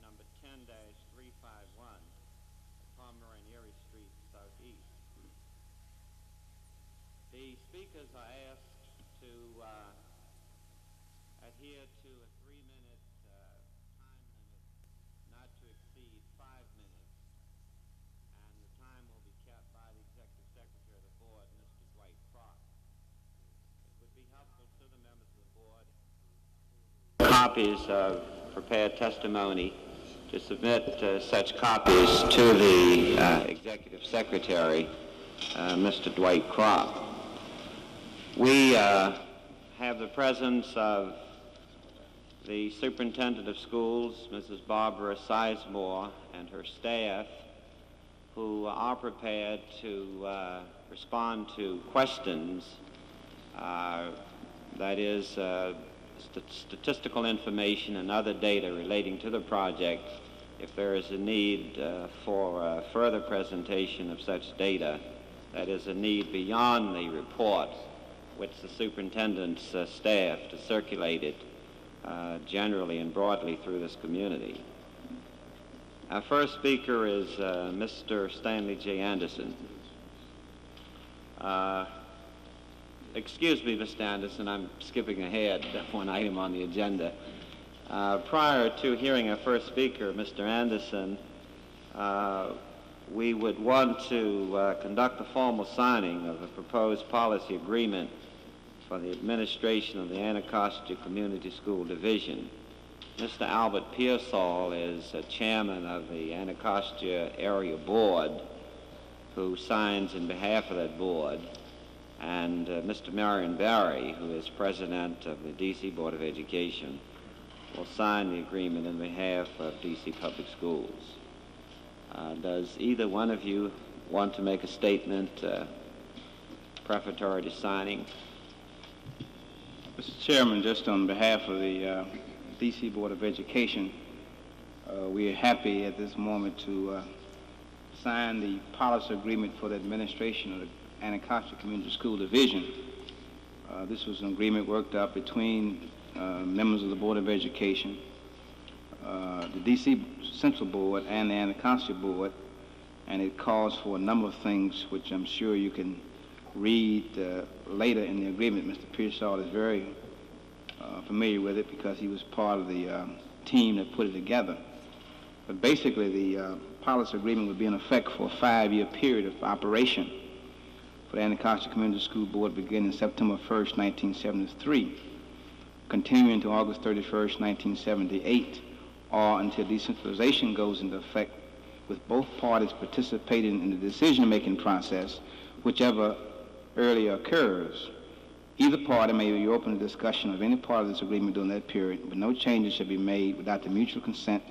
number 10-351, Palmer and Erie Street, Southeast. The speakers are asked to adhere to a 3-minute time limit not to exceed 5 minutes, and the time will be kept by the Executive Secretary of the Board, Mr. Dwight Crock. It would be helpful to the members of the Board copies of prepared testimony to submit such copies to the Executive Secretary, Mr. Dwight Crock. We have the presence of the Superintendent of Schools, Mrs. Barbara Sizemore, and her staff, who are prepared to respond to questions, that is, statistical information and other data relating to the project if there is a need for further presentation of such data, that is a need beyond the report which the superintendent's staff to circulate it generally and broadly through this community. Our first speaker is Mr. Stanley J. Anderson. Excuse me, Mr. Anderson, I'm skipping ahead one item on the agenda. Prior to hearing our first speaker, Mr. Anderson, we would want to conduct the formal signing of a proposed policy agreement for the administration of the Anacostia Community School Division. Mr. Albert Pearsall is chairman of the Anacostia Area Board, who signs in behalf of that board, and Mr. Marion Barry, who is president of the D.C. Board of Education, will sign the agreement in behalf of D.C. Public Schools. Does either one of you want to make a statement prefatory to signing? Mr. Chairman, just on behalf of the D.C. Board of Education, we are happy at this moment to sign the policy agreement for the administration of the Anacostia Community School Division. This was an agreement worked out between members of the Board of Education, the D.C. Central Board, and the Anacostia Board, and it calls for a number of things which I'm sure you can read later in the agreement. Mr. Pearsall is very familiar with it because he was part of the team that put it together. But basically the policy agreement would be in effect for a 5-year period of operation for the Anacostia Community School Board beginning September 1st, 1973, continuing to August 31st, 1978, or until decentralization goes into effect, with both parties participating in the decision-making process, whichever earlier occurs. Either party may be open to discussion of any part of this agreement during that period, but no changes shall be made without the mutual consent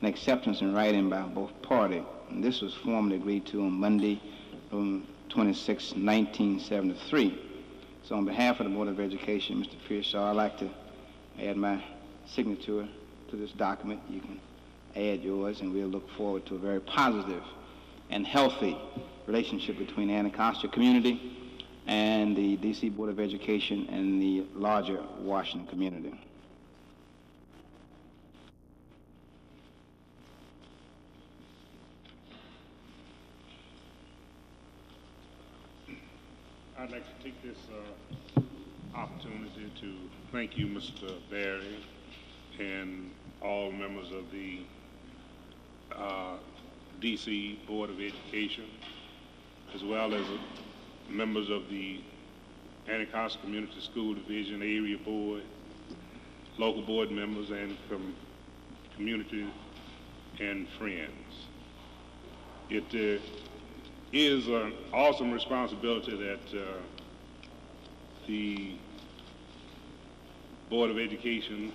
and acceptance in writing by both parties. And this was formally agreed to on Monday, 26, 1973. So on behalf of the Board of Education, Mr. Pearsall, I'd like to add my signature to this document. You can add yours, and we'll look forward to a very positive and healthy relationship between the Anacostia community and the D.C. Board of Education and the larger Washington community. I'd like to take this opportunity to thank you, Mr. Barry, and all members of the D.C. Board of Education, as well as members of the Anacostia Community School Division, Area Board, local board members, and community and friends. It is an awesome responsibility that the Board of Education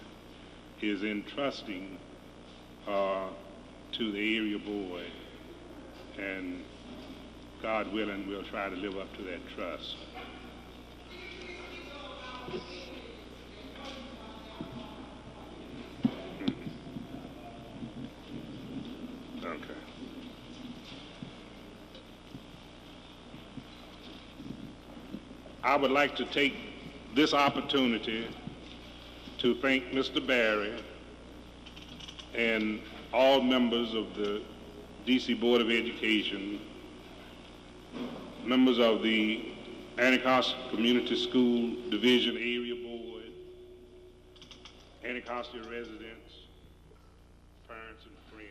is entrusting to the area board, and God willing, we'll try to live up to that trust. Okay. I would like to take this opportunity to thank Mr. Barry and all members of the DC Board of Education, members of the Anacostia Community School Division Area Board, Anacostia residents, parents and friends,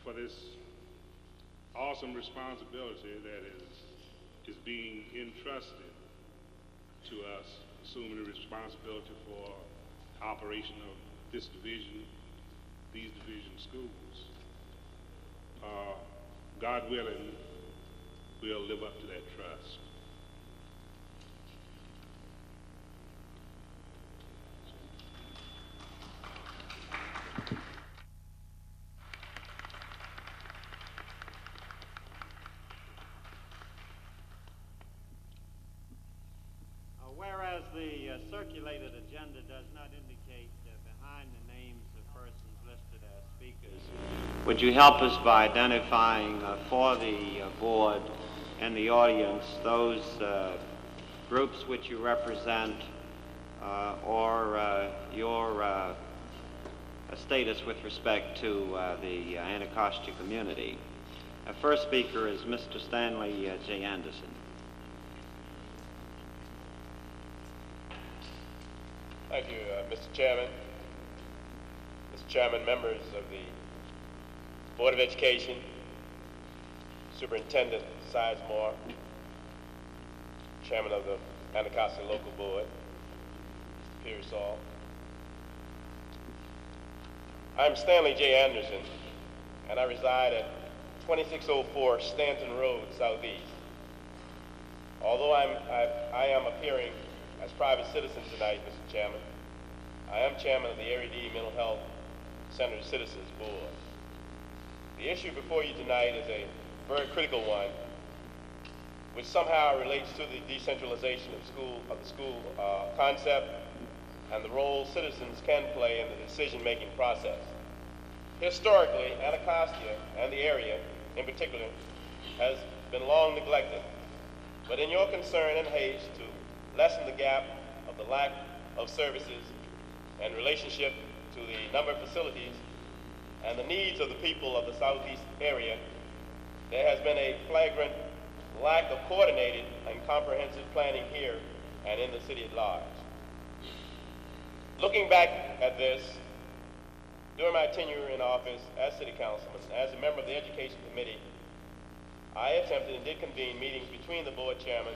for this awesome responsibility that is being entrusted to us, assuming the responsibility for operation of this division, these division schools. God willing, we'll live up to that trust. Whereas the circulated agenda does not indicate behind the names of persons listed as speakers, would you help us by identifying for the board and the audience those groups which you represent or your status with respect to the Anacostia community? First speaker is Mr. Stanley J. Anderson. Thank you, Mr. Chairman. Mr. Chairman, members of the Board of Education, Superintendent Sizemore, Chairman of the Anacostia Local Board, Mr. Pearsall. I'm Stanley J. Anderson, and I reside at 2604 Stanton Road, Southeast. Although I am appearing as private citizen tonight, Mr. Chairman, I am chairman of the Area D Mental Health Center Citizens Board. The issue before you tonight is a very critical one, which somehow relates to the decentralization of the school concept and the role citizens can play in the decision-making process. Historically, Anacostia and the area in particular has been long neglected, but in your concern and haste to lessen the gap of the lack of services and relationship to the number of facilities and the needs of the people of the Southeast area, there has been a flagrant lack of coordinated and comprehensive planning here and in the city at large. Looking back at this, during my tenure in office as city councilman, as a member of the Education Committee, I attempted and did convene meetings between the board chairman,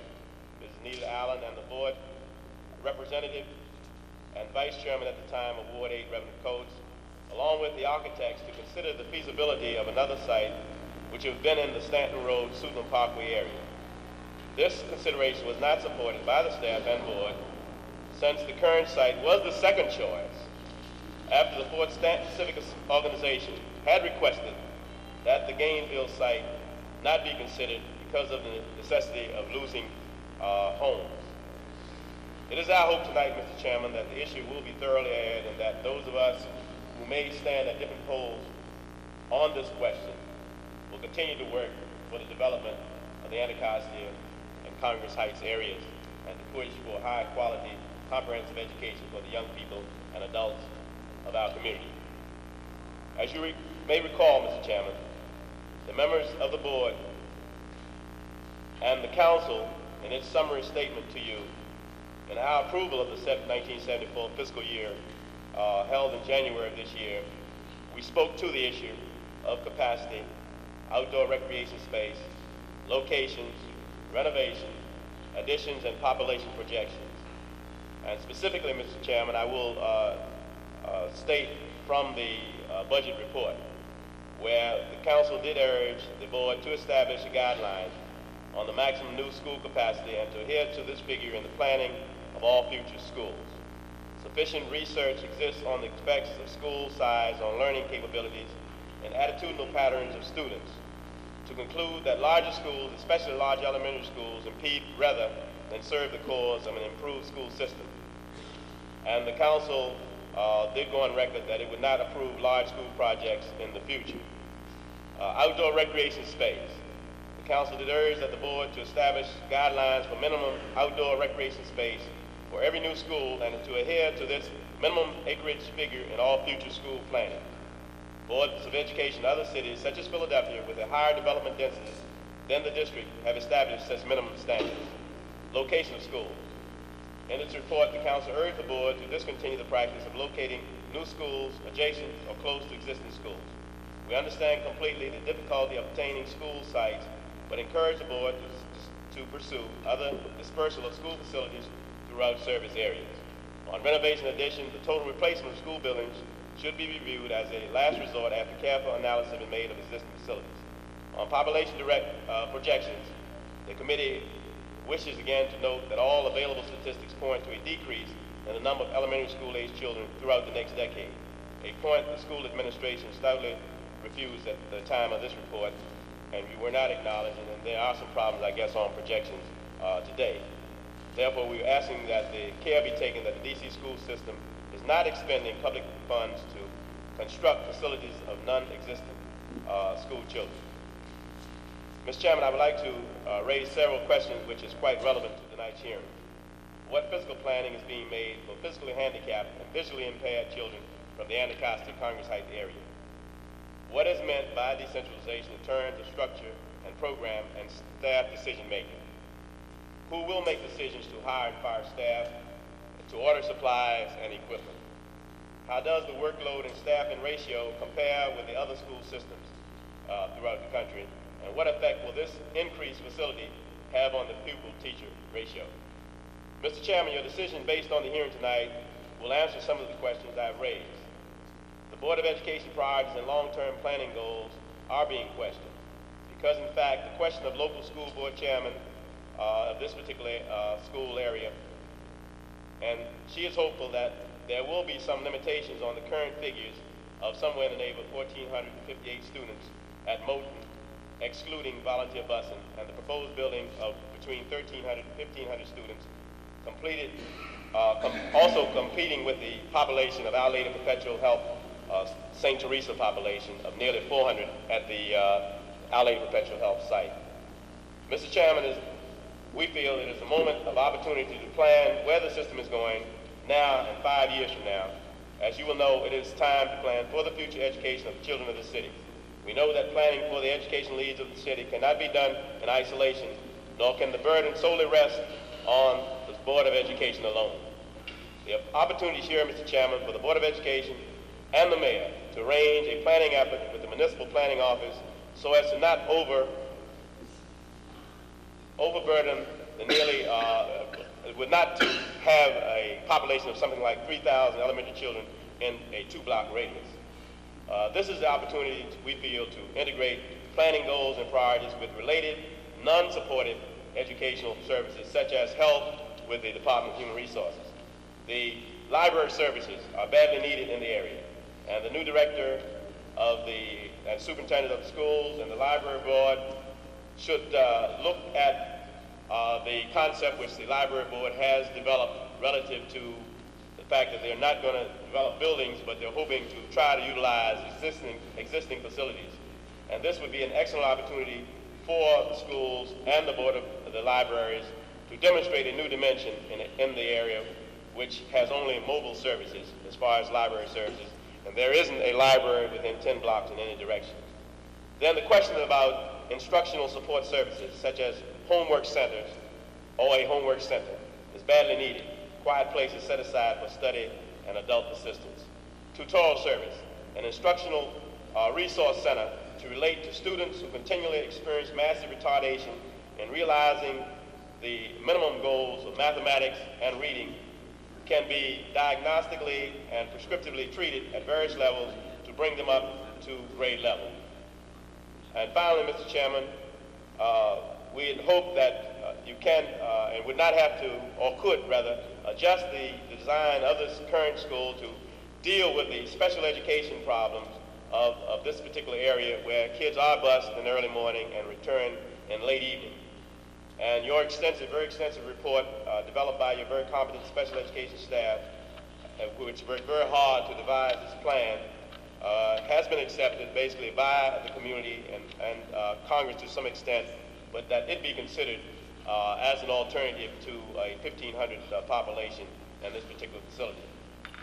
Ms. Nita Allen, and the board representative and vice chairman at the time of Ward 8, Reverend Coates, along with the architects, to consider the feasibility of another site which have been in the Stanton Road, Suitland Parkway area. This consideration was not supported by the staff and board, since the current site was the second choice after the Fort Stanton Civic Organization had requested that the Gainville site not be considered because of the necessity of losing homes. It is our hope tonight, Mr. Chairman, that the issue will be thoroughly aired and that those of us who may stand at different poles on this question will continue to work for the development of the Anacostia and Congress Heights areas and to push for high quality, comprehensive education for the young people and adults of our community. As you may recall, Mr. Chairman, the members of the board and the council in its summary statement to you in our approval of the 1974 fiscal year held in January of this year, we spoke to the issue of capacity, outdoor recreation space, locations, renovations, additions, and population projections. And specifically, Mr. Chairman, I will state from the budget report where the council did urge the board to establish a guideline on the maximum new school capacity and to adhere to this figure in the planning of all future schools. Sufficient research exists on the effects of school size on learning capabilities and attitudinal patterns of students to conclude that larger schools, especially large elementary schools, impede rather than serve the cause of an improved school system. And the council did go on record that it would not approve large school projects in the future. Outdoor recreation space. The council did urge that the board to establish guidelines for minimum outdoor recreation space for every new school and to adhere to this minimum acreage figure in all future school planning. Boards of education in other cities, such as Philadelphia, with a higher development density than the district, have established such minimum standards. Location of schools. In its report, the council urged the board to discontinue the practice of locating new schools adjacent or close to existing schools. We understand completely the difficulty of obtaining school sites, but encourage the board to pursue other dispersal of school facilities throughout service areas. On renovation addition, the total replacement of school buildings should be reviewed as a last resort after careful analysis has been made of existing facilities. On population projections, the committee wishes again to note that all available statistics point to a decrease in the number of elementary school-age children throughout the next decade, a point the school administration stoutly refused at the time of this report, and we were not acknowledging, and there are some problems, I guess, on projections today. Therefore, we are asking that the care be taken that the DC school system is not expending public funds to construct facilities of non-existent school children. Mr. Chairman, I would like to raise several questions which is quite relevant to tonight's hearing. What physical planning is being made for physically handicapped and visually impaired children from the Anacostia Congress Heights area? What is meant by decentralization in terms of structure and program and staff decision making? Who will make decisions to hire and fire staff, to order supplies and equipment? How does the workload and staffing ratio compare with the other school systems throughout the country? And what effect will this increased facility have on the pupil-teacher ratio? Mr. Chairman, your decision based on the hearing tonight will answer some of the questions I've raised. The Board of Education priorities and long-term planning goals are being questioned because, in fact, the question of local school board chairman of this particular school area, and she is hopeful that there will be some limitations on the current figures of somewhere in the neighborhood of 1,458 students at Moulton, excluding volunteer busing, and the proposed building of between 1,300 and 1,500 students completed, also competing with the population of Our Lady of Perpetual Help St. Teresa population of nearly 400 at the Our Lady of Perpetual Help site. Mr. Chairman, we feel it is a moment of opportunity to plan where the system is going now and 5 years from now. As you will know, it is time to plan for the future education of the children of the city. We know that planning for the education needs of the city cannot be done in isolation, nor can the burden solely rest on the Board of Education alone. The opportunity here, Mr. Chairman, for the Board of Education and the mayor to arrange a planning effort with the Municipal Planning Office so as to not overburden the nearly, would not to have a population of something like 3,000 elementary children in a 2-block radius. This is the opportunity, we feel, to integrate planning goals and priorities with related, non-supportive educational services, such as health with the Department of Human Resources. The library services are badly needed in the area, and the new director of and superintendent of the schools and the library board should look at the concept which the library board has developed relative to the fact that they're not going to develop buildings, but they're hoping to try to utilize existing facilities. And this would be an excellent opportunity for the schools and the board of the libraries to demonstrate a new dimension in the area, which has only mobile services as far as library services, and there isn't a library within 10 blocks in any direction. Then the question about instructional support services, such as homework centers or a homework center, is badly needed. Quiet places set aside for study and adult assistance. Tutorial service, an instructional resource center to relate to students who continually experience massive retardation in realizing the minimum goals of mathematics and reading, can be diagnostically and prescriptively treated at various levels to bring them up to grade level. And finally, Mr. Chairman, we hope that you can and would not have to, or could rather, adjust the design of this current school to deal with the special education problems of this particular area where kids are bused in the early morning and return in late evening. And your very extensive report developed by your very competent special education staff, which worked very hard to devise this plan, has been accepted basically by the community and Congress to some extent, but that it be considered as an alternative to a 1,500 population in this particular facility.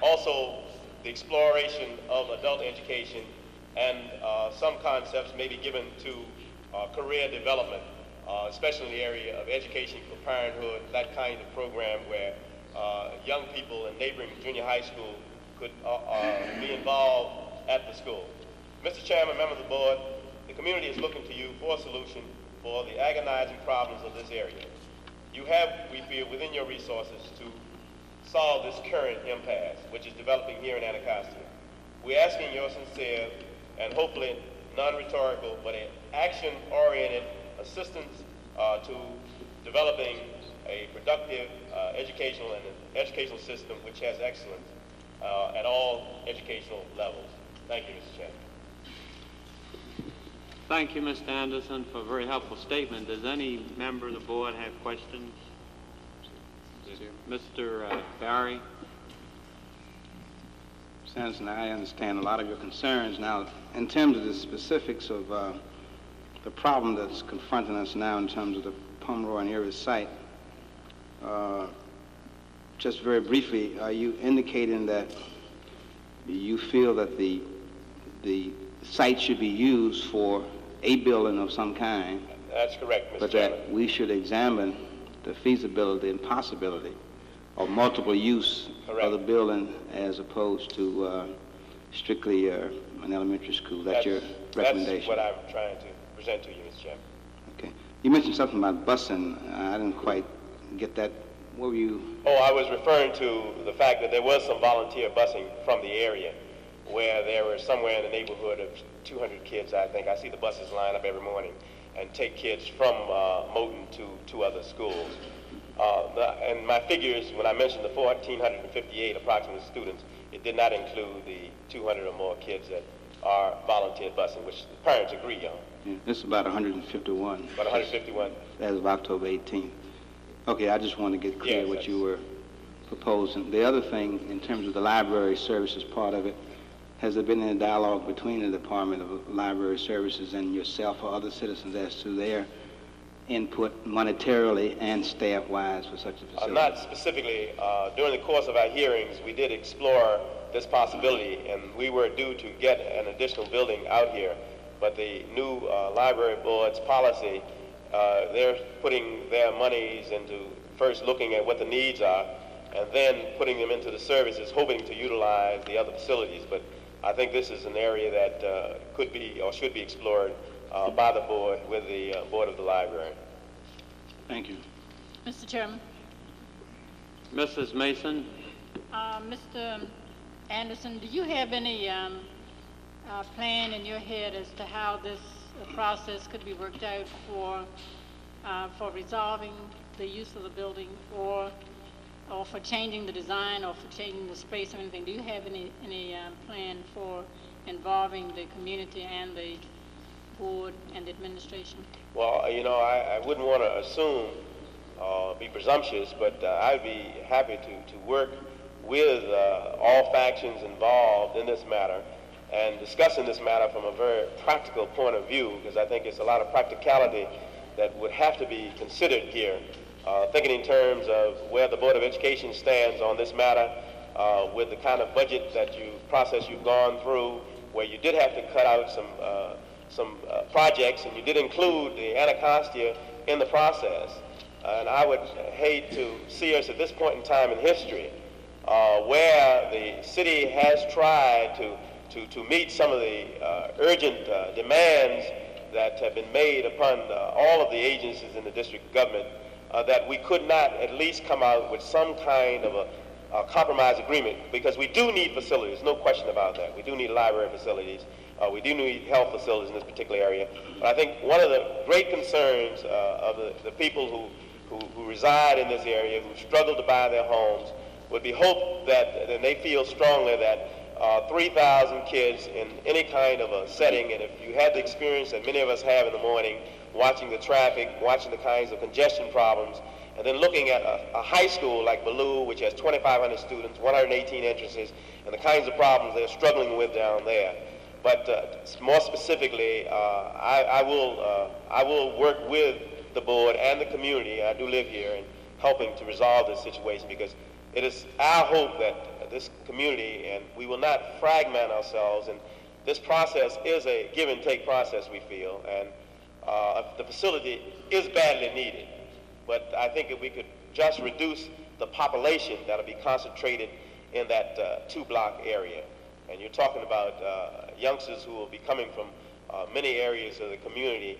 Also, the exploration of adult education and some concepts may be given to career development, especially in the area of education for parenthood, that kind of program where young people in neighboring junior high school could be involved at the school. Mr. Chairman, members of the board, the community is looking to you for a solution for the agonizing problems of this area. You have, we feel, within your resources to solve this current impasse, which is developing here in Anacostia. We're asking your sincere and hopefully non-rhetorical, but an action-oriented assistance to developing a productive educational system which has excellence at all educational levels. Thank you, Mr. Chairman. Thank you, Mr. Anderson, for a very helpful statement. Does any member of the board have questions? Mr. Barry? Mr. Anderson, I understand a lot of your concerns. Now, in terms of the specifics of the problem that's confronting us now in terms of the Pomeroy and Erie site, just very briefly, are you indicating that you feel that the site should be used for a building of some kind? That's correct, Mr. But Chairman. that we should examine the feasibility and possibility of multiple use of the building as opposed to strictly an elementary school. That's your recommendation? That's what I'm trying to present to you, Mr. Chairman. Okay. You mentioned something about busing. I didn't quite get that. What were you? Oh, I was referring to the fact that there was some volunteer busing from the area where there were somewhere in the neighborhood of 200 kids, I think. I see the buses line up every morning and take kids from Moton to other schools. And my figures, when I mentioned the 1,458 approximate students, it did not include the 200 or more kids that are volunteer busing, which the parents agree on. Yeah, it's about 151. About 151. As of October 18th. Okay, I just wanted to get clear what you were proposing. The other thing, in terms of the library services part of it, has there been any dialogue between the Department of Library Services and yourself or other citizens as to their input monetarily and staff-wise for such a facility? Not specifically. During the course of our hearings, we did explore this possibility, and we were due to get an additional building out here. But the new library board's policy, they're putting their monies into first looking at what the needs are, and then putting them into the services, hoping to utilize the other facilities. But I think this is an area that could be or should be explored by the board with the board of the library. Thank you. Mr. Chairman. Mrs. Mason? Mr. Anderson, do you have any plan in your head as to how this process could be worked out for resolving the use of the building or for changing the design or for changing the space or anything? Do you have any plan for involving the community and the board and the administration? Well, you know, I wouldn't want to assume, be presumptuous, but I'd be happy to work with all factions involved in this matter and discussing this matter from a very practical point of view, because I think it's a lot of practicality that would have to be considered here. Thinking in terms of where the Board of Education stands on this matter, with the kind of budget process you've gone through, where you did have to cut out some projects, and you did include the Anacostia in the process. And I would hate to see us at this point in time in history, where the city has tried to meet some of the urgent demands that have been made upon all of the agencies in the district government, that we could not at least come out with some kind of a compromise agreement, because we do need facilities, no question about that. We do need library facilities. We do need health facilities in this particular area. But I think one of the great concerns of the people who reside in this area, who struggle to buy their homes, would be hope that, and they feel strongly that 3,000 kids in any kind of a setting, and if you had the experience that many of us have in the morning, watching the traffic, watching the kinds of congestion problems, and then looking at a high school like Ballou, which has 2,500 students, 118 entrances, and the kinds of problems they're struggling with down there. But more specifically, I will work with the board and the community. I do live here, and helping to resolve this situation, because it is our hope that this community, and we will not fragment ourselves, and this process is a give and take process, we feel, and the facility is badly needed. But I think if we could just reduce the population that'll be concentrated in that two-block area, and you're talking about youngsters who will be coming from many areas of the community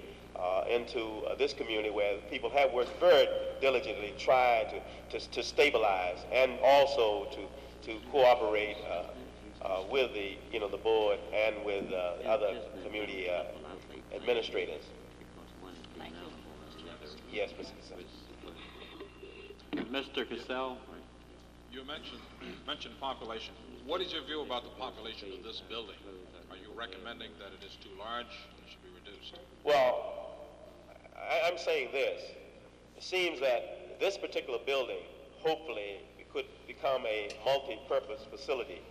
into this community, where people have worked very diligently trying to stabilize and also to cooperate with the board and with other community administrators. Thank you. Yes, Mr. Cassell. Mr. Cassell? You mentioned population. What is your view about the population of this building? Are you recommending that it is too large and it should be reduced? Well, I'm saying this. It seems that this particular building, hopefully, could become a multi-purpose facility.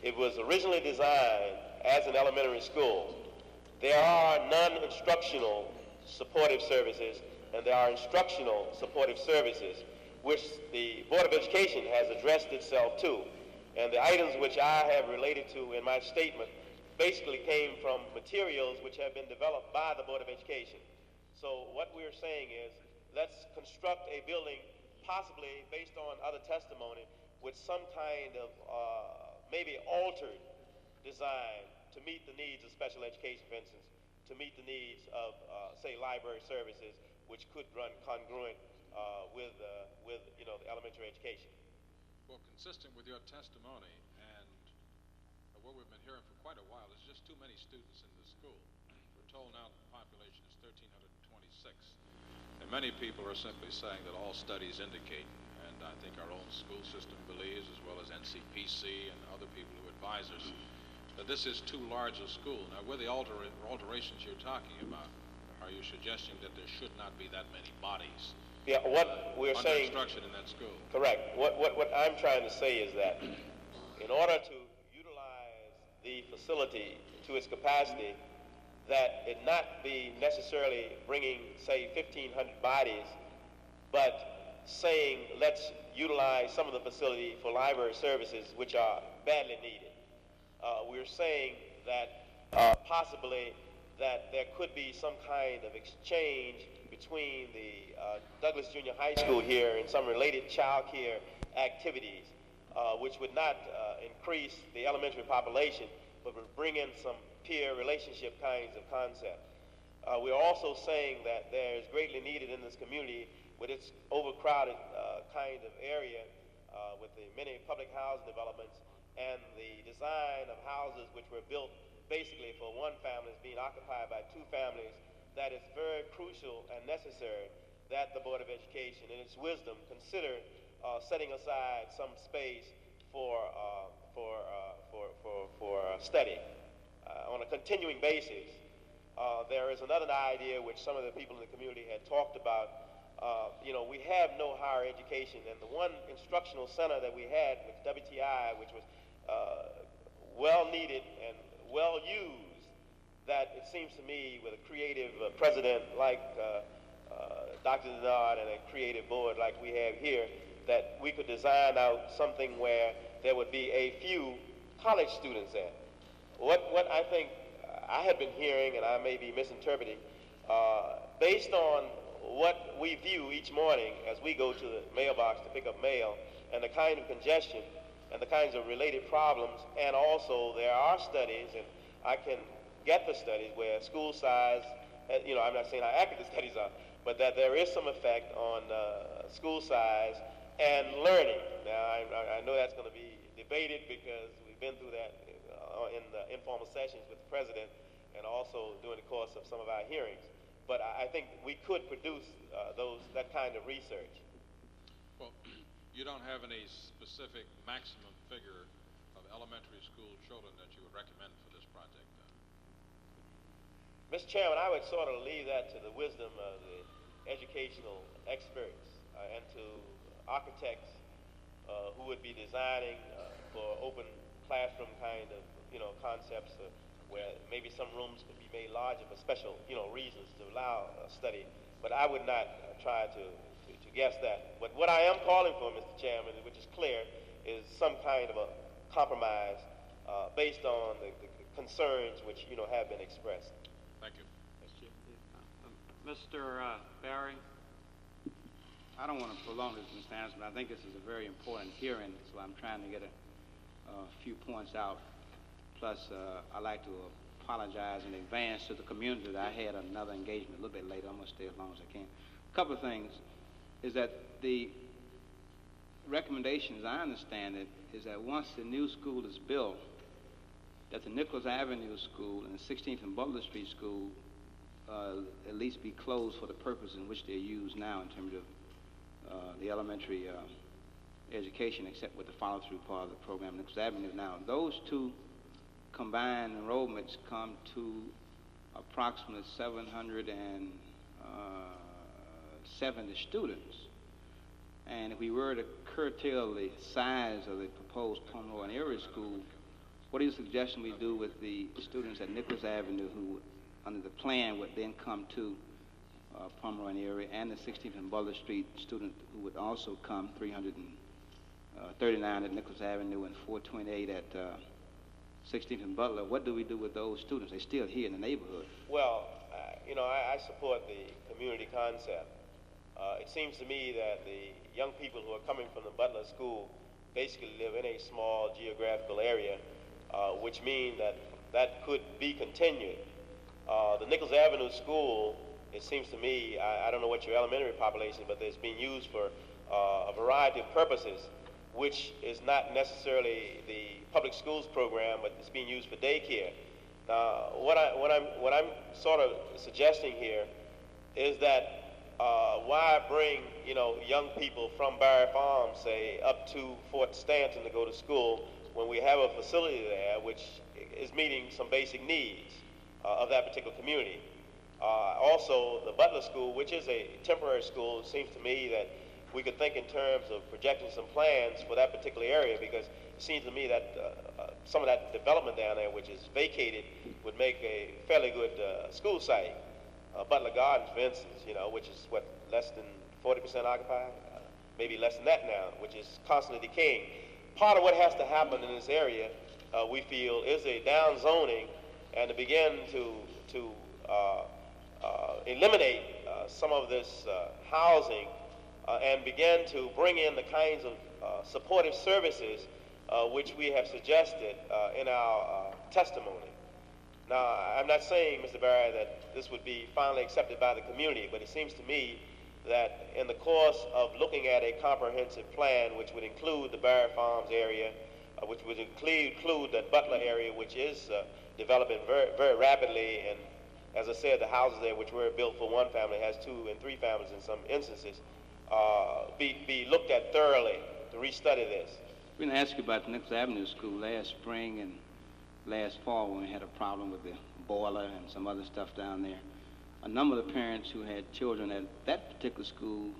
It was originally designed as an elementary school. There are non-instructional supportive services, and there are instructional supportive services, which the Board of Education has addressed itself to. And the items which I have related to in my statement basically came from materials which have been developed by the Board of Education. So what we're saying is, let's construct a building possibly based on other testimony with some kind of maybe altered design to meet the needs of special education, for instance, to meet the needs of, say, library services, which could run congruent with the elementary education. Well, consistent with your testimony and what we've been hearing for quite a while, there's just too many students in the school. We're told now the population is 1,326. And many people are simply saying that all studies indicate, and I think our own school system believes, as well as NCPC and other people who advise us, that this is too large a school. Now, with the alterations you're talking about, are you suggesting that there should not be that many bodies? Yeah, what we're under saying, instruction in that school? correct. What I'm trying to say is that in order to utilize the facility to its capacity, that it not be necessarily bringing, say, 1,500 bodies, but saying let's utilize some of the facility for library services, which are badly needed. We're saying that possibly that there could be some kind of exchange between the Douglas Junior High School here and some related child care activities, which would not increase the elementary population, but would bring in some peer relationship kinds of concept. We're also saying that there is greatly needed in this community with its overcrowded kind of area, with the many public housing developments and the design of houses which were built basically for one family is being occupied by two families, that it's very crucial and necessary that the Board of Education, in its wisdom, consider setting aside some space for study on a continuing basis. There is another idea which some of the people in the community had talked about. We have no higher education, and the one instructional center that we had with WTI, which was well needed and well used, that it seems to me with a creative president like Dr. Denard and a creative board like we have here, that we could design out something where there would be a few college students at. What I think I had been hearing, and I may be misinterpreting, based on what we view each morning as we go to the mailbox to pick up mail, and the kind of congestion and the kinds of related problems, and also there are studies, and I can get the studies where school size, I'm not saying how accurate the studies are, but that there is some effect on school size and learning. Now, I know that's going to be debated because we've been through that in the informal sessions with the president and also during the course of some of our hearings. But I think we could produce that kind of research. Well, you don't have any specific maximum figure of elementary school children that you would recommend for this project? Mr. Chairman, I would sort of leave that to the wisdom of the educational experts and to architects who would be designing for open classroom kind of concepts where maybe some rooms could be made larger for special reasons to allow study but I would not try to guess that. But what I am calling for, Mr. Chairman, which is clear, is some kind of a compromise based on the concerns which have been expressed. Thank you. Mr. Barry? I don't want to prolong this, Mr. Anderson, but I think this is a very important hearing, so I'm trying to get a few points out. Plus, I'd like to apologize in advance to the community that I had another engagement a little bit later. I'm going to stay as long as I can. A couple of things is that the recommendations, I understand it, is that once the new school is built, that the Nichols Avenue School and the 16th and Butler Street School at least be closed for the purpose in which they're used now in terms of the elementary education, except with the follow-through part of the program, Nichols Avenue. Now, those two combined enrollments come to approximately 770 students. And if we were to curtail the size of the proposed Pomeroy and Erie School, what is the suggestion we do with the students at Nichols Avenue who, under the plan, would then come to Pomeroy and Erie, and the 16th and Butler Street student who would also come, 339 at Nichols Avenue and 428 at 16th and Butler? What do we do with those students? They're still here in the neighborhood. Well, I support the community concept. It seems to me that the young people who are coming from the Butler School basically live in a small geographical area, which means that could be continued. The Nichols Avenue School, it seems to me, I don't know what your elementary population, but it's being used for a variety of purposes, which is not necessarily the public schools program, but it's being used for daycare. Now, what I'm sort of suggesting here is that why bring young people from Barry Farm, say, up to Fort Stanton to go to school when we have a facility there which is meeting some basic needs of that particular community. Also, the Butler School, which is a temporary school, it seems to me that we could think in terms of projecting some plans for that particular area, because it seems to me that some of that development down there, which is vacated, would make a fairly good school site. Butler Gardens, for instance, which is what, less than 40% occupied? Maybe less than that now, which is constantly decaying. Part of what has to happen in this area, we feel, is a down zoning and to begin to eliminate some of this housing and begin to bring in the kinds of supportive services which we have suggested in our testimony. Now, I'm not saying, Mr. Barry, that this would be finally accepted by the community, but it seems to me that in the course of looking at a comprehensive plan which would include the Barry Farms area, which would include the Butler area, which is developing very, very rapidly, and as I said, the houses there, which were built for one family, has 2 and 3 families in some instances, be looked at thoroughly to restudy this. We're going to ask you about the Nichols Avenue School. Last spring and last fall, when we had a problem with the boiler and some other stuff down there, a number of the parents who had children at that particular school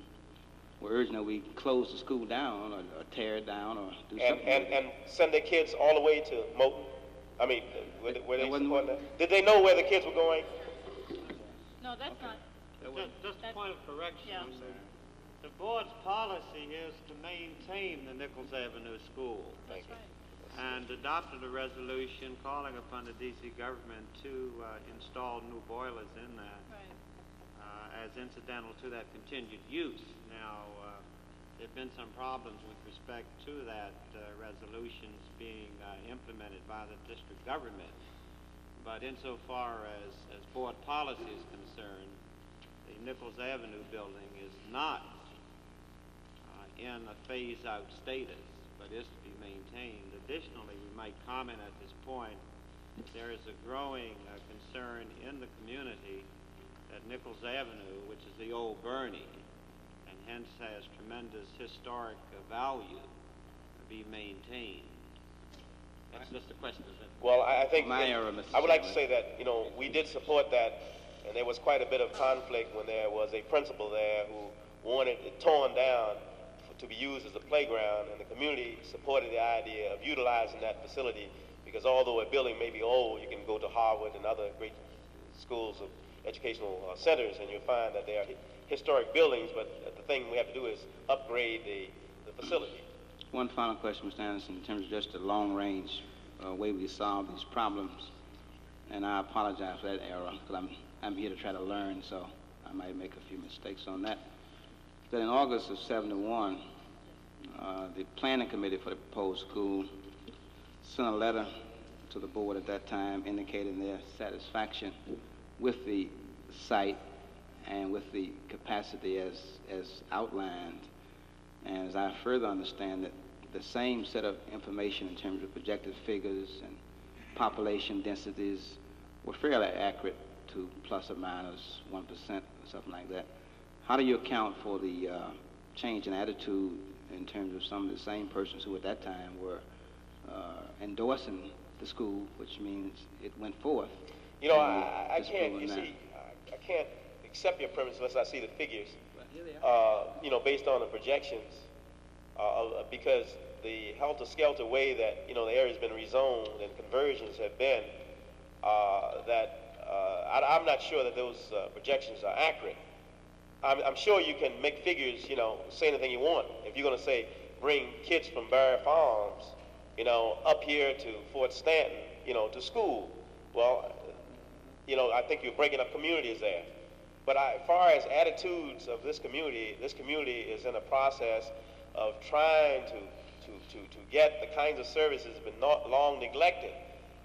were urging that we close the school down or tear it down or do something. And send their kids all the way to Moton? I mean, were they supporting that? Did they know where the kids were going? No, that's not. Just a point of correction. Yeah. The board's policy is to maintain the Nichols Avenue School. That's right. And adopted a resolution calling upon the D.C. government to install new boilers in there as incidental to that continued use. Now, there have been some problems with respect to that resolutions being implemented by the district government. But insofar as board policy is concerned, the Nichols Avenue building is not in a phase-out status, but is to be maintained. Additionally, we might comment at this point, there is a growing concern in the community that Nichols Avenue, which is the old Bernie, and hence has tremendous historic value, be maintained. That's just a question, isn't it? Well, I think Mr. I would like to Chairman. say that, we did support that, and there was quite a bit of conflict when there was a principal there who wanted it torn down to be used as a playground, and the community supported the idea of utilizing that facility, because although a building may be old, you can go to Harvard and other great schools of educational centers, and you'll find that they are historic buildings, but the thing we have to do is upgrade the facility. One final question, Mr. Anderson, in terms of just the long-range way we solve these problems, and I apologize for that error, because I'm here to try to learn, so I might make a few mistakes on that. That in August of '71, the planning committee for the proposed school sent a letter to the board at that time indicating their satisfaction with the site and with the capacity as outlined. And as I further understand that the same set of information in terms of projected figures and population densities were fairly accurate to plus or minus 1% or something like that. How do you account for the change in attitude in terms of some of the same persons who at that time were endorsing the school, which means it went forth? You know, I can't, you see, I can't accept your premise unless I see the figures, you know, based on the projections, because the helter-skelter way that, you know, the area's been rezoned and conversions have been, I'm not sure that those projections are accurate. I'm sure you can make figures, you know, say anything you want. If you're going to say, bring kids from Barry Farms, you know, up here to Fort Stanton, you know, to school, well, you know, I think you're breaking up communities there. But as far as attitudes of this community is in a process of trying to get the kinds of services that have been long neglected.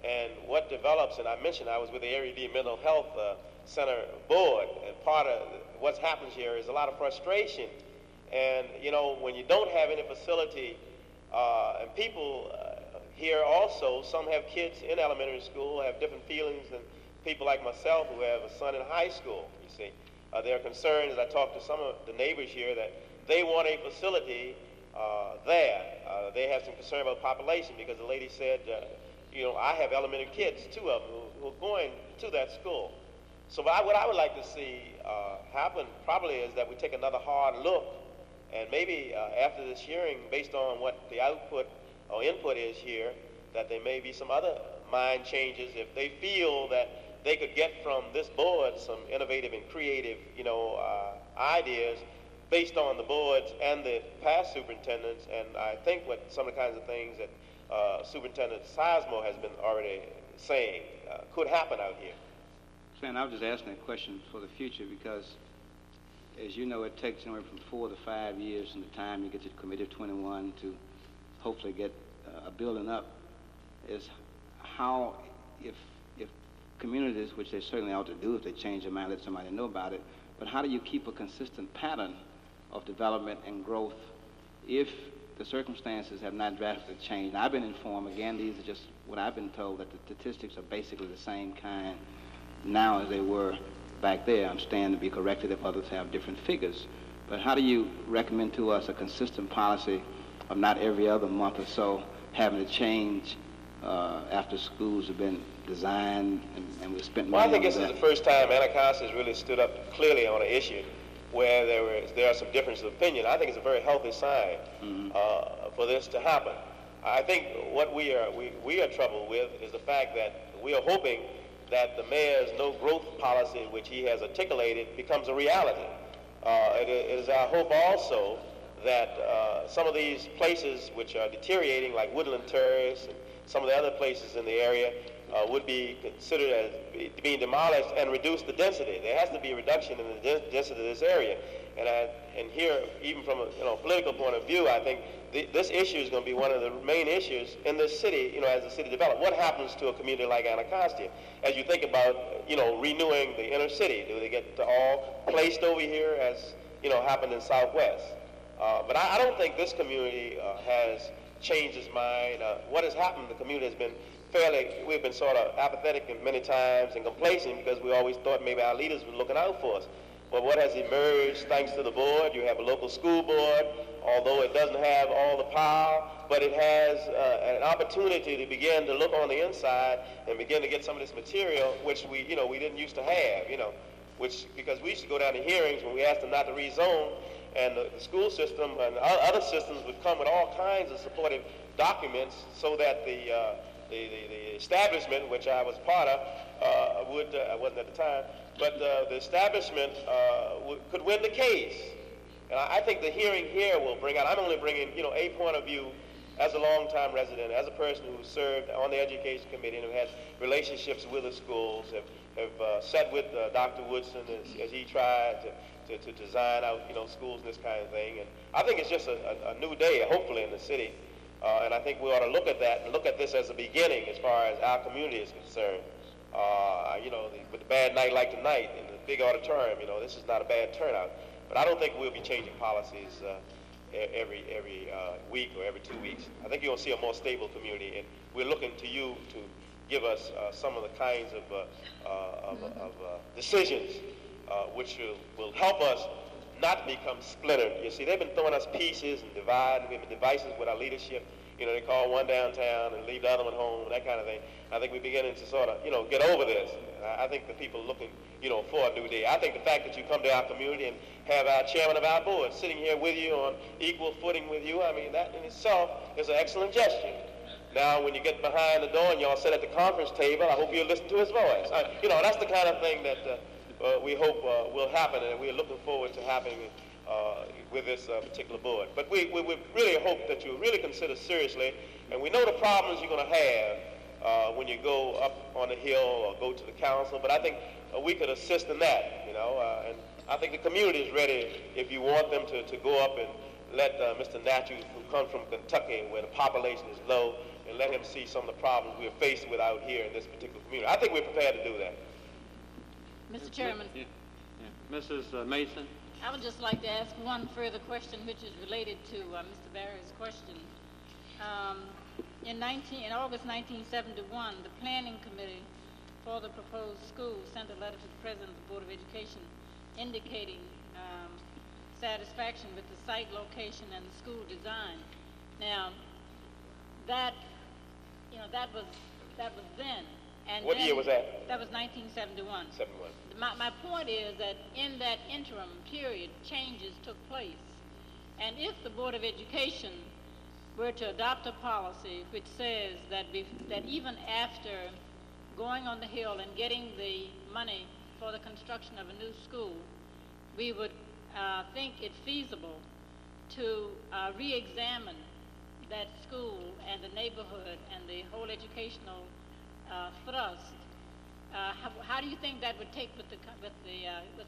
And what develops, and I mentioned I was with the Area D Mental Health Center board, and part of what's happened here is a lot of frustration. And, you know, when you don't have any facility, and people here also, some have kids in elementary school, have different feelings than people like myself who have a son in high school, you see. They're concerned, as I talked to some of the neighbors here, that they want a facility there. They have some concern about population because the lady said, you know, I have elementary kids, 2 of them, who are going to that school. So what I would like to see happen probably is that we take another hard look, and maybe after this hearing, based on what the output or input is here, that there may be some other mind changes if they feel that they could get from this board some innovative and creative, you know, ideas based on the boards and the past superintendents. And I think what some of the kinds of things that Superintendent Sizemore has been already saying could happen out here. Sam, I was just asking that question for the future because, as you know, it takes anywhere from 4 to 5 years from the time you get to Committee of 21 to hopefully get a building up. Is how, if communities, which they certainly ought to do if they change their mind, let somebody know about it, but how do you keep a consistent pattern of development and growth if the circumstances have not drastically changed? I've been informed, again, these are just what I've been told, that the statistics are basically the same kind now as they were back there. I'm standing to be corrected if others have different figures. But how do you recommend to us a consistent policy of not every other month or so having to change after schools have been designed and we've spent money on that? Well, I think this is the first time Anacostia has really stood up clearly on an issue where there are some differences of opinion. I think it's a very healthy sign for this to happen. I think what we are troubled with is the fact that we are hoping that the mayor's no-growth policy, which he has articulated, becomes a reality. It is our hope also that some of these places which are deteriorating, like Woodland Terrace and some of the other places in the area, would be considered as being demolished and reduce the density. There has to be a reduction in the density of this area. And here, even from a political point of view, I think this issue is going to be one of the main issues in this city, as the city develops. What happens to a community like Anacostia? As you think about, renewing the inner city, do they get all placed over here as, happened in Southwest? But I don't think this community has changed its mind. What has happened, the community has been we've been sort of apathetic many times and complacent because we always thought maybe our leaders were looking out for us. But what has emerged, thanks to the board, you have a local school board, although it doesn't have all the power, but it has an opportunity to begin to look on the inside and begin to get some of this material, which we didn't used to have, because we used to go down to hearings when we asked them not to rezone, and the school system and other systems would come with all kinds of supportive documents so that the establishment, which I was part of, I wasn't at the time, but the establishment could win the case. And I think the hearing here will bring out, I'm only bringing, a point of view as a longtime resident, as a person who served on the education committee and who has relationships with the schools, have sat with Dr. Woodson as he tried to design out, schools and this kind of thing. And I think it's just a new day, hopefully, in the city. And I think we ought to look at that and look at this as a beginning as far as our community is concerned. With a bad night like tonight in the big auditorium, this is not a bad turnout. But I don't think we'll be changing policies every week or every 2 weeks. I think you'll see a more stable community, and we're looking to you to give us some of the kinds of decisions which will help us not become splintered. You see, they've been throwing us pieces and dividing. We've been divisive with our leadership. They call one downtown and leave the other one home, that kind of thing. I think we're beginning to sort of, get over this. I think the people are looking, for a new day. I think the fact that you come to our community and have our chairman of our board sitting here with you on equal footing with you, I mean, that in itself is an excellent gesture. Now, when you get behind the door and y'all sit at the conference table, I hope you'll listen to his voice. That's the kind of thing that we hope will happen, and we're looking forward to happening with this particular board. But we really hope that you really consider seriously, and we know the problems you're going to have when you go up on the hill or go to the council, but I think we could assist in that, and I think the community is ready if you want them to go up and let Mr. Natchew, who comes from Kentucky where the population is low, and let him see some of the problems we're faced with out here in this particular community. I think we're prepared to do that. Mr. Chairman. Yeah. Mrs. Mason? I would just like to ask one further question, which is related to Mr. Barry's question. In August 1971, the Planning Committee for the proposed school sent a letter to the President of the Board of Education indicating satisfaction with the site location and the school design. Now, that was then. And what year was that? That was 1971. 71. My point is that in that interim period, changes took place. And if the Board of Education were to adopt a policy which says that even after going on the Hill and getting the money for the construction of a new school, we would think it feasible to re-examine that school and the neighborhood and the whole educational thrust. How do you think that would take with the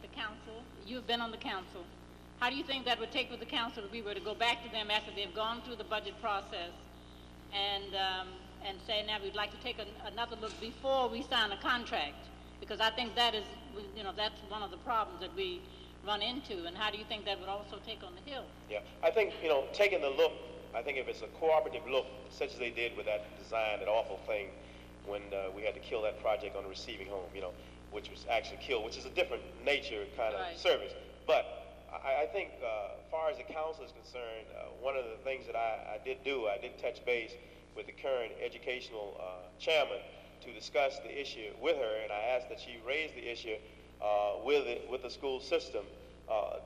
council? You've been on the council. How do you think that would take with the council if we were to go back to them after they've gone through the budget process and say, now we'd like to take another look before we sign a contract? Because I think that is, that's one of the problems that we run into. And how do you think that would also take on the Hill? Yeah, I think, taking the look, I think if it's a cooperative look, such as they did with that design, that awful thing, when we had to kill that project on the receiving home, which was actually killed, which is a different nature kind of service. But I think as far as the council is concerned, one of the things that I did touch base with the current educational chairman to discuss the issue with her, and I asked that she raise the issue with the school system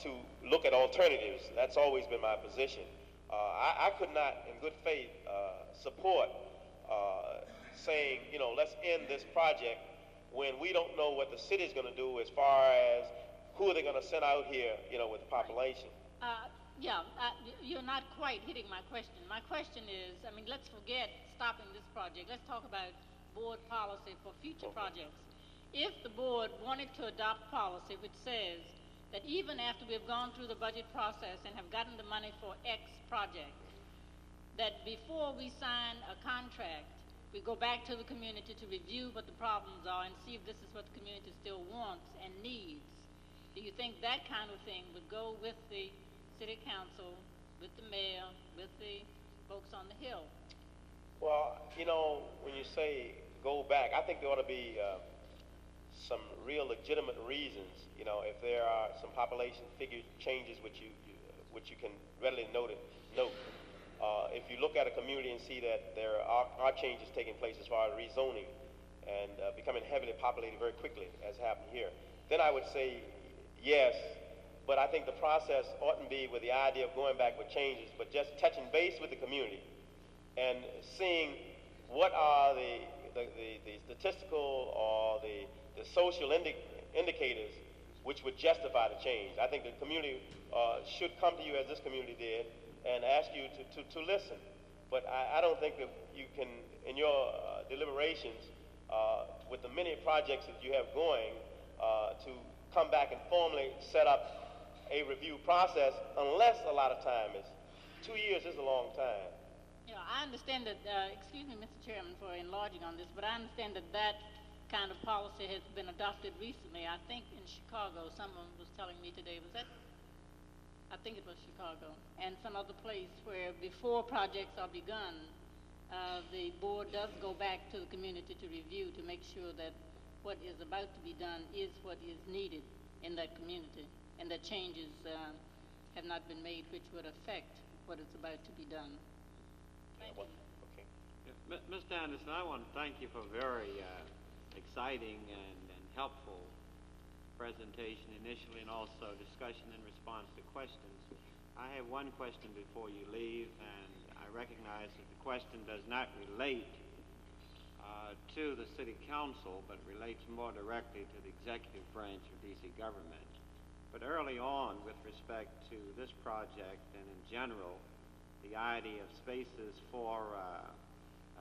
to look at alternatives. That's always been my position. I could not, in good faith, support saying, let's end this project when we don't know what the city's going to do as far as who are they going to send out here, with the population. You're not quite hitting my question. My question is, let's forget stopping this project. Let's talk about board policy for future projects. If the board wanted to adopt policy which says that even after we've gone through the budget process and have gotten the money for X project, that before we sign a contract, we go back to the community to review what the problems are and see if this is what the community still wants and needs. Do you think that kind of thing would go with the city council, with the mayor, with the folks on the Hill? Well, when you say go back, I think there ought to be some real legitimate reasons. If there are some population figure changes which you can readily note. If you look at a community and see that there are changes taking place as far as rezoning and becoming heavily populated very quickly, as happened here, then I would say yes. But I think the process oughtn't be with the idea of going back with changes, but just touching base with the community and seeing what are the statistical or the social indicators which would justify the change. I think the community should come to you as this community did and ask you to listen. But I don't think that you can, in your deliberations, with the many projects that you have going, to come back and formally set up a review process unless a lot of time is. 2 years is a long time. Yeah, I understand that, excuse me, Mr. Chairman, for enlarging on this, but I understand that that kind of policy has been adopted recently. I think in Chicago, someone was telling me today, was that? I think it was Chicago, and some other place where before projects are begun, the board does go back to the community to review to make sure that what is about to be done is what is needed in that community, and that changes have not been made which would affect what is about to be done. Thank you. Okay. Yeah, Mr. Anderson, I want to thank you for a very exciting and helpful presentation initially, and also discussion in response to questions. I have one question before you leave, and I recognize that the question does not relate to the City Council, but relates more directly to the executive branch of D.C. government. But early on, with respect to this project and in general, the idea of spaces for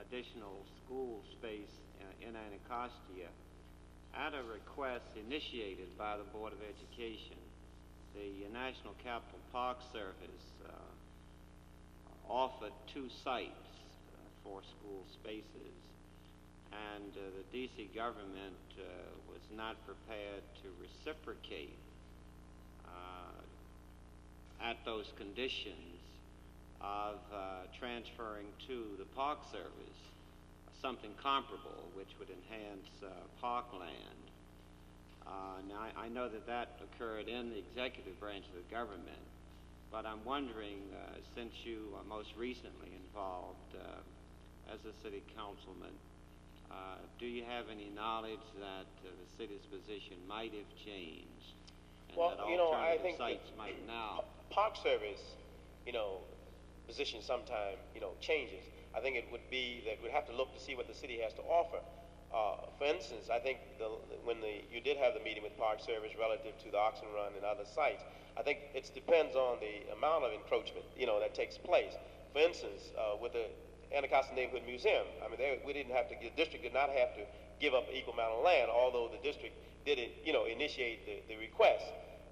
additional school space in Anacostia, at a request initiated by the Board of Education, the National Capital Park Service offered 2 sites for school spaces, and the D.C. government was not prepared to reciprocate at those conditions of transferring to the Park Service something comparable which would enhance parkland. Now, I know that that occurred in the executive branch of the government, but I'm wondering, since you are most recently involved as a city councilman, do you have any knowledge that the city's position might have changed? And Well, that you know, I alternative think sites might now. Park Service, position sometime, changes. I think it would be that we'd have to look to see what the city has to offer. For instance, I think when you did have the meeting with Park Service relative to the Oxen Run and other sites, I think it depends on the amount of encroachment, that takes place. For instance, with the Anacostia Neighborhood Museum, I mean, the district did not have to give up an equal amount of land, although the district did initiate the request.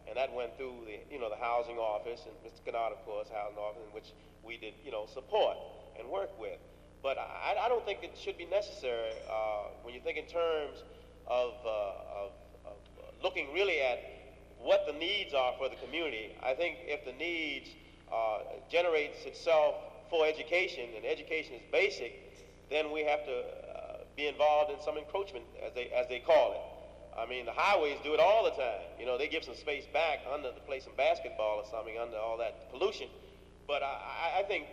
And that went through the housing office, and Mr. Kennard, of course, housing office, in which we did, support and work with. But I don't think it should be necessary when you think in terms of looking really at what the needs are for the community. I think if the needs generates itself for education, and education is basic, then we have to be involved in some encroachment, as they call it. I mean, the highways do it all the time. They give some space back under to play some basketball or something under all that pollution. But I think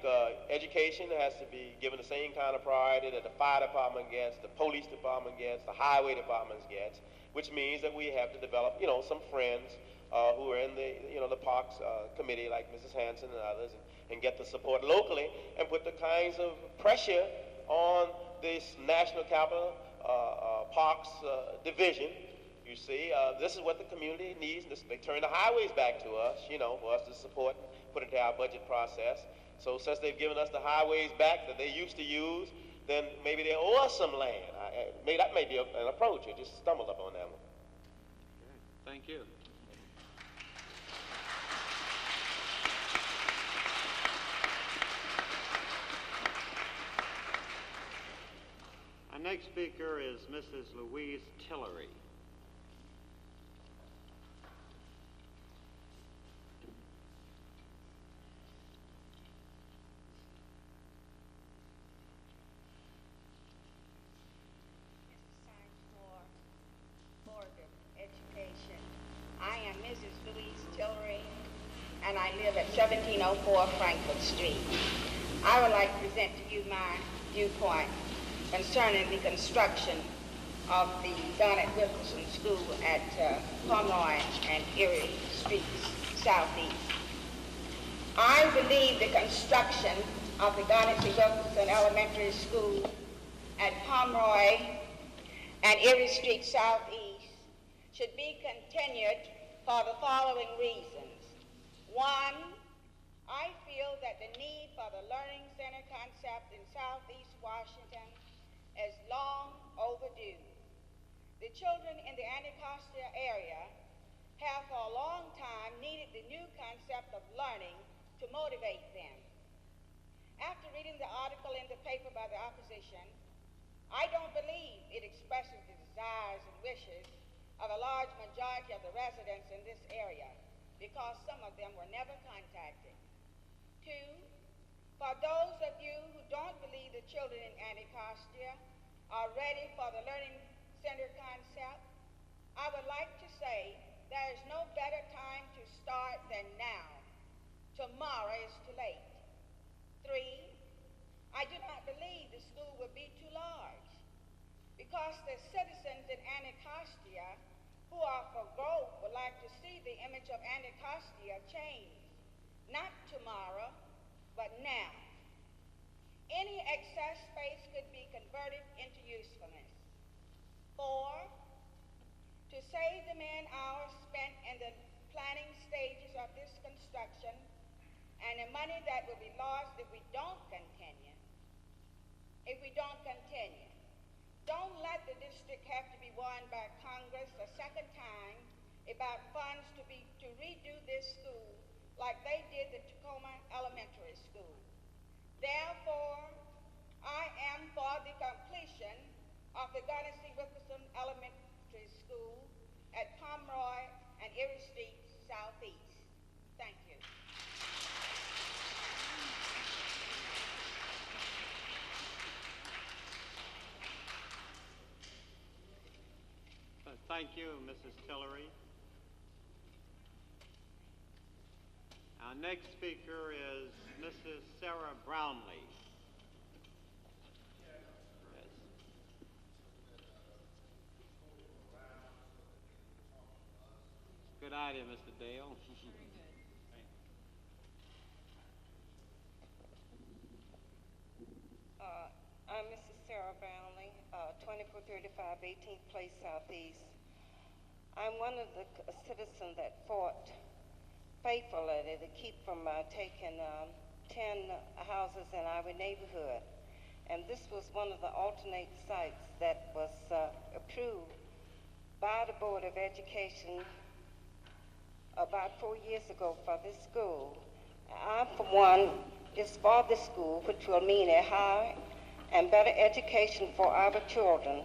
education has to be given the same kind of priority that the fire department gets, the police department gets, the highway department gets, which means that we have to develop, some friends who are in the parks committee, like Mrs. Hanson and others, and get the support locally and put the kinds of pressure on this National Capital Parks Division. You see, this is what the community needs. They turn the highways back to us, for us to support, put into our budget process. So since they've given us the highways back that they used to use, then maybe they owe us some land. That may be an approach. I just stumbled up on that one. Okay. Thank you. Our next speaker is Mrs. Louise Tillery. I am Mrs. Louise Tillery, and I live at 1704 Frankfurt Street. I would like to present to you my viewpoint concerning the construction of the Garnet Wilkerson School at Pomeroy and Erie Streets Southeast. I believe the construction of the Garnet Wilkerson Elementary School at Pomeroy and Erie Street Southeast should be continued for the following reasons. One, I feel that the need for the Learning Center concept in Southeast Washington is long overdue. The children in the Anacostia area have for a long time needed the new concept of learning to motivate them. After reading the article in the paper by the opposition, I don't believe it expresses the desires and wishes of a large majority of the residents in this area, because some of them were never contacted. Two, for those of you who don't believe the children in Anacostia are ready for the Learning Center concept, I would like to say there is no better time to start than now. Tomorrow is too late. Three, I do not believe the school will be too large, because the citizens in Anacostia who are for growth would like to see the image of Anacostia change, not tomorrow, but now. Any excess space could be converted into usefulness. Four, to save the man-hours spent in the planning stages of this construction and the money that will be lost if we don't continue, don't let the district have to be warned by Congress a second time about funds to redo this school like they did the Tacoma Elementary School. Therefore, I am for the completion of the Garden C. Wilkerson Elementary School at Pomeroy and Erie Street Southeast. Thank you. Thank you, Mrs. Tillery. Our next speaker is Mrs. Sarah Brownlee. Yes. Good idea, Mr. Dale. I'm Mrs. Sarah Brownlee, 2435 18th Place Southeast. I'm one of the citizens that fought faithfully to keep from taking 10 houses in our neighborhood. And this was one of the alternate sites that was approved by the Board of Education about 4 years ago for this school. I, for one, is for this school, which will mean a higher and better education for our children.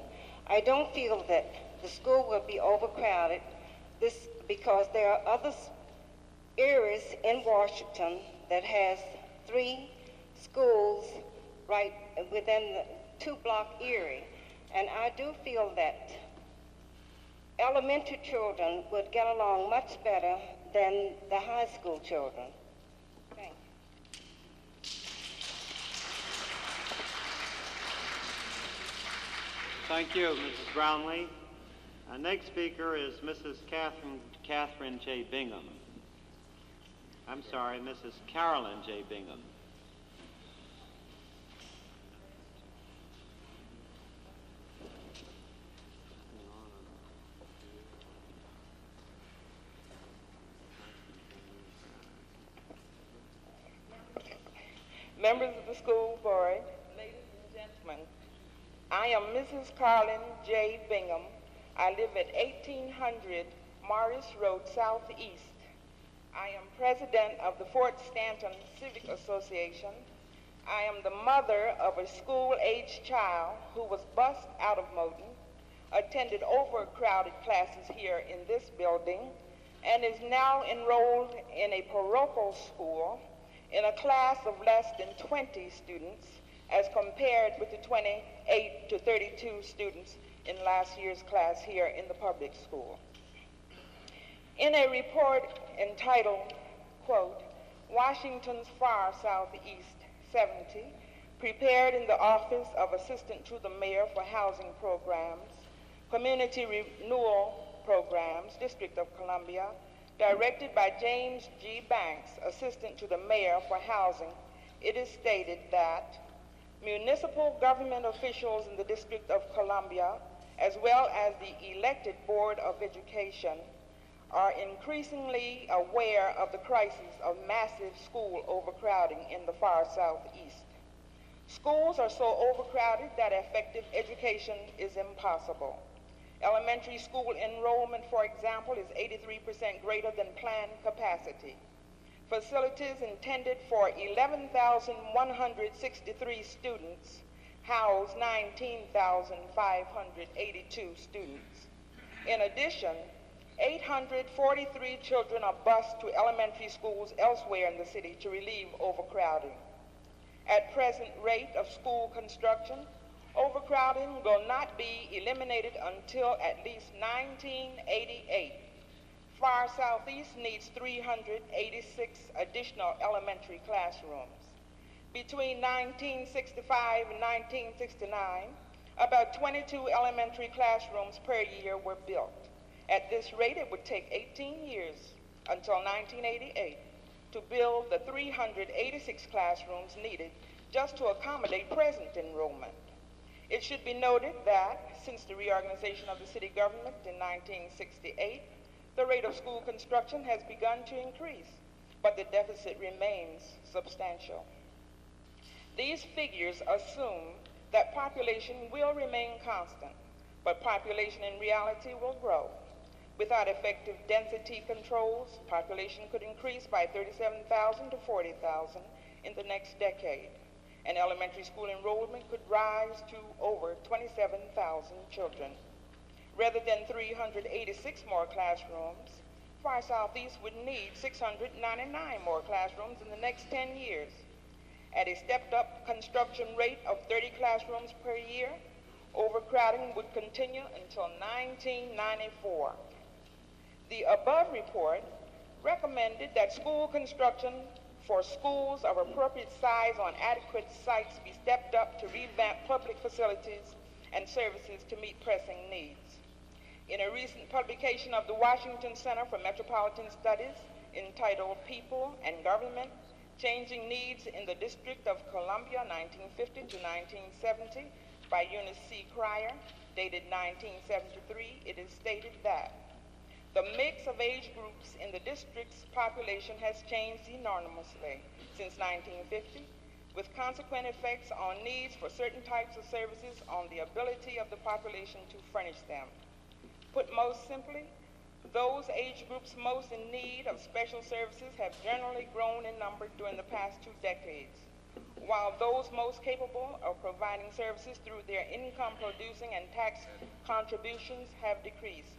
I don't feel that the school will be overcrowded because there are other areas in Washington that has 3 schools right within the 2-block area. And I do feel that elementary children would get along much better than the high school children. Thank you. Thank you, Mrs. Brownlee. Our next speaker is Mrs. Catherine J. Bingham. I'm sorry, Mrs. Carolyn J. Bingham. Members of the school board, ladies and gentlemen, I am Mrs. Carlin J. Bingham. I live at 1800 Morris Road Southeast. I am president of the Fort Stanton Civic Association. I am the mother of a school-aged child who was bused out of Moton, attended overcrowded classes here in this building, and is now enrolled in a parochial school in a class of less than 20 students as compared with the 28 to 32 students in last year's class here in the public school. In a report entitled, quote, Washington's Far Southeast 70, prepared in the Office of Assistant to the Mayor for Housing Programs, Community Renewal Programs, District of Columbia, directed by James G. Banks, Assistant to the Mayor for Housing, it is stated that municipal government officials in the District of Columbia as well as the elected Board of Education, are increasingly aware of the crisis of massive school overcrowding in the far southeast. Schools are so overcrowded that effective education is impossible. Elementary school enrollment, for example, is 83% greater than planned capacity. Facilities intended for 11,163 students house 19,582 students. In addition, 843 children are bused to elementary schools elsewhere in the city to relieve overcrowding. At present rate of school construction, overcrowding will not be eliminated until at least 1988. Far Southeast needs 386 additional elementary classrooms. Between 1965 and 1969, about 22 elementary classrooms per year were built. At this rate, it would take 18 years until 1988 to build the 386 classrooms needed just to accommodate present enrollment. It should be noted that since the reorganization of the city government in 1968, the rate of school construction has begun to increase, but the deficit remains substantial. These figures assume that population will remain constant, but population in reality will grow. Without effective density controls, population could increase by 37,000 to 40,000 in the next decade, and elementary school enrollment could rise to over 27,000 children. Rather than 386 more classrooms, Far Southeast would need 699 more classrooms in the next 10 years. At a stepped-up construction rate of 30 classrooms per year, overcrowding would continue until 1994. The above report recommended that school construction for schools of appropriate size on adequate sites be stepped up to revamp public facilities and services to meet pressing needs. In a recent publication of the Washington Center for Metropolitan Studies entitled People and Government, Changing Needs in the District of Columbia, 1950 to 1970, by Eunice C. Cryer, dated 1973, it is stated that the mix of age groups in the district's population has changed enormously since 1950, with consequent effects on needs for certain types of services on the ability of the population to furnish them. Put most simply, those age groups most in need of special services have generally grown in number during the past 2 decades, while those most capable of providing services through their income-producing and tax contributions have decreased.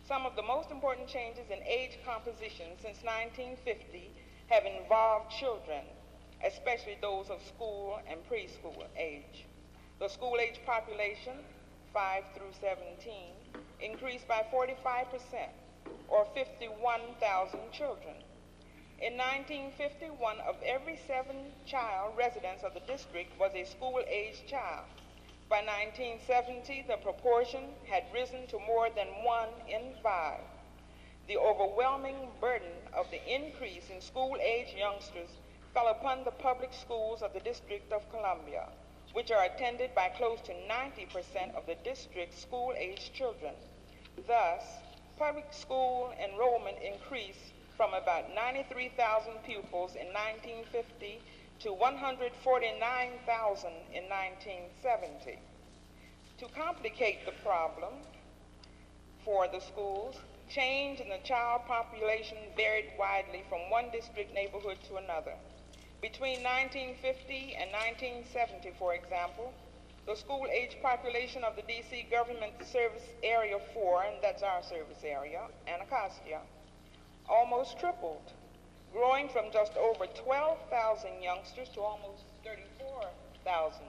Some of the most important changes in age composition since 1950 have involved children, especially those of school and preschool age. The school-age population, 5 through 17, increased by 45%, or 51,000 children. In 1950, 1 of every 7 child residents of the district was a school-age child. By 1970, the proportion had risen to more than 1 in 5. The overwhelming burden of the increase in school-age youngsters fell upon the public schools of the District of Columbia, which are attended by close to 90% of the district's school-age children. Thus, public school enrollment increased from about 93,000 pupils in 1950 to 149,000 in 1970. To complicate the problem for the schools, change in the child population varied widely from one district neighborhood to another. Between 1950 and 1970, for example, the school-age population of the D.C. Government Service Area 4, and that's our service area, Anacostia, almost tripled, growing from just over 12,000 youngsters to almost 34,000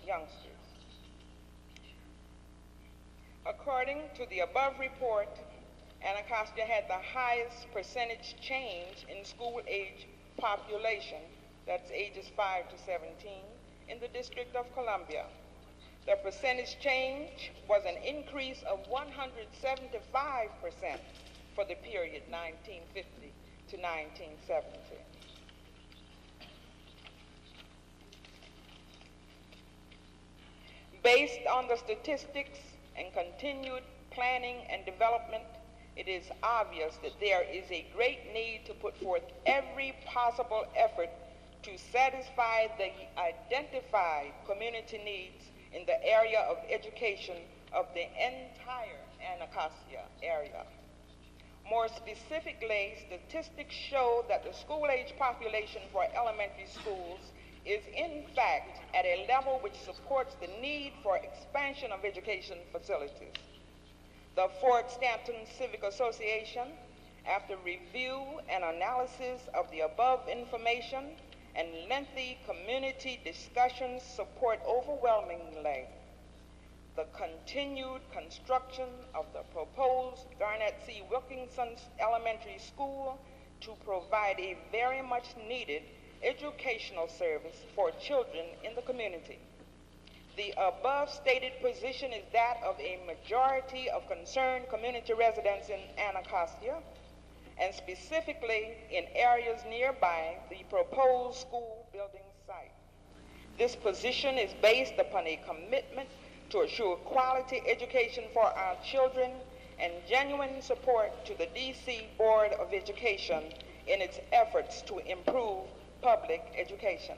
youngsters. According to the above report, Anacostia had the highest percentage change in school-age population, that's ages 5 to 17, in the District of Columbia. The percentage change was an increase of 175% for the period 1950 to 1970. Based on the statistics and continued planning and development, it is obvious that there is a great need to put forth every possible effort to satisfy the identified community needs in the area of education of the entire Anacostia area. More specifically, statistics show that the school-age population for elementary schools is in fact at a level which supports the need for expansion of education facilities. The Fort Stanton Civic Association, after review and analysis of the above information and lengthy community discussions, support overwhelmingly the continued construction of the proposed Garnett C. Wilkinson Elementary School to provide a very much needed educational service for children in the community. The above stated position is that of a majority of concerned community residents in Anacostia, and specifically in areas nearby the proposed school building site. This position is based upon a commitment to assure quality education for our children and genuine support to the D.C. Board of Education in its efforts to improve public education.